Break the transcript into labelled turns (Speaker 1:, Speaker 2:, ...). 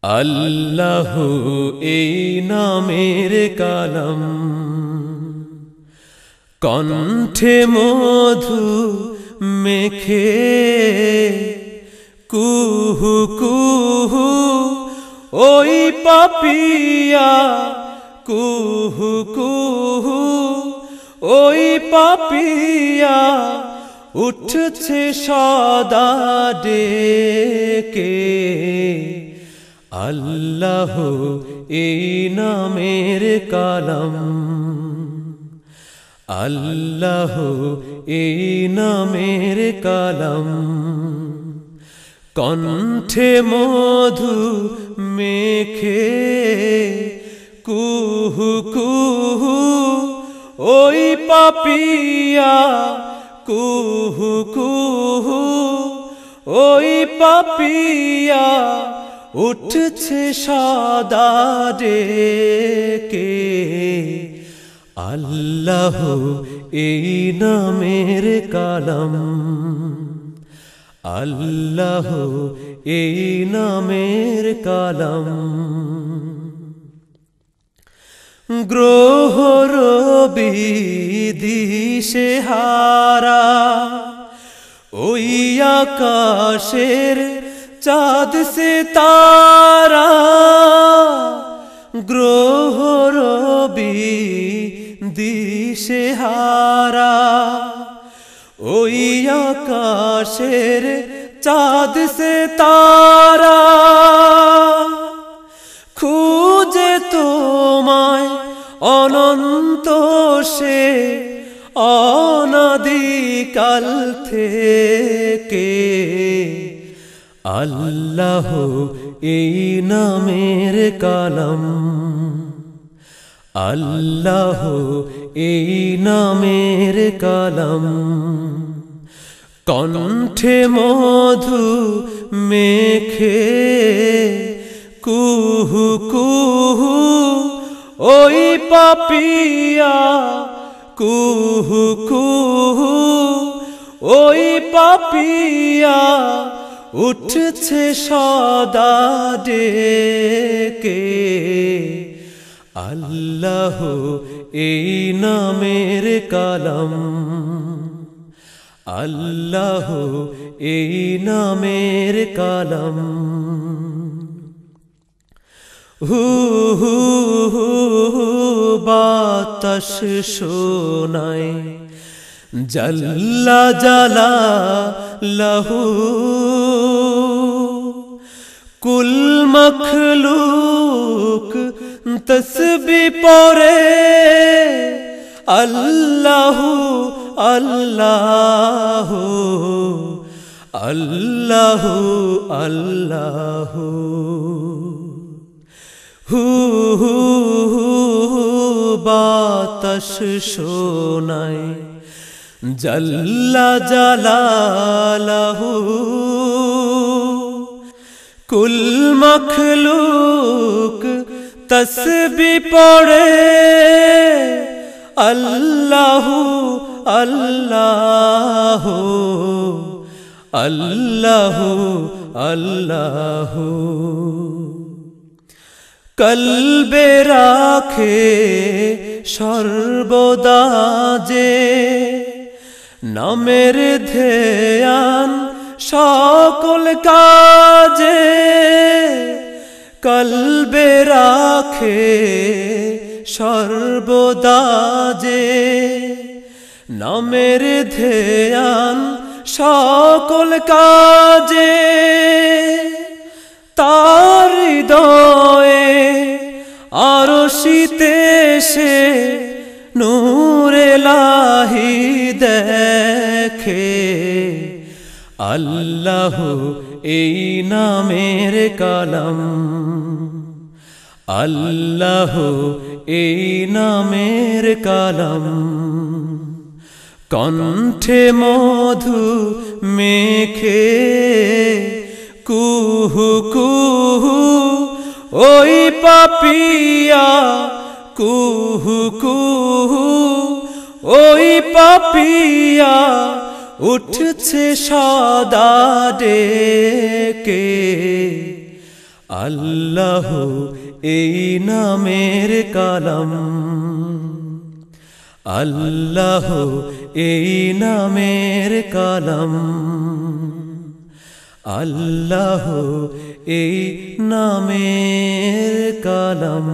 Speaker 1: আল্লাহ এই নামের কালাম কণ্ঠে মধু মেখে কুহু কুহু ওই পাপিয়া কুহু কুহু ওই পাপিয়া উঠছে সদা ডেকে আল্লাহ এই নামের কালাম আল্লাহ এই নামের কালাম কণ্ঠে মধু মেখে কুহু কুহু ওই পাপিয়া কুহু কুহু ওই পাপিয়া উঠছে সদা ডেকে আল্লাহ এই নামের কালাম আল্লাহ এই নামের কালাম গ্রহ রবি দিশে হারা ওই আকাশের চাঁদ সে তারা গ্রহ রবি দিশে হারা ওই আকাশের চাঁদ সে তারা খুঁজে তোমায় অনন্ত সে অনাদিকাল থেকে আল্লাহ এই নামের কালাম আল্লাহ এই নামের কালাম কণ্ঠে মধু মেখে কুহু কুহু ওই পাপিয়া কুহু কুহু ওই পাপিয়া উঠছে সদা ডেকে আল্লাহ এই নামের কালাম আল্লাহ এই নামের কালাম হু হু হু বাতাস শোনায় জাল্লা জালালাহু কুল মখলুক তসবিহ পড়ে আল্লাহু আল্লাহু আল্লাহু আল্লাহু হু হু হু বাতাস শোনায় জাল্লা জালালাহু কুল মখলুক তসবিহ পড়ে আল্লাহু আল্লাহু আল্লাহু আল্লাহু কলবে রাখে সর্বদা যে নামের ধ্যান সকল কাজে কলবে রাখে সর্বদা যে নামের ধ্যান সকল কাজে তার হৃদয়ে আরশিতে সে নূর ইলাহি দেখে আল্লাহ এই নামের কালাম আল্লাহ এই নামের কালাম কণ্ঠে মধু মেখে কুহু কুহু ওই পাপিয়া কুহু কুহু ওই পাপিয়া উঠছে সদা ডেকে আল্লাহ এই নামের কালাম, আল্লাহ এই নামের কালাম, আল্লাহ এই নামের কালাম।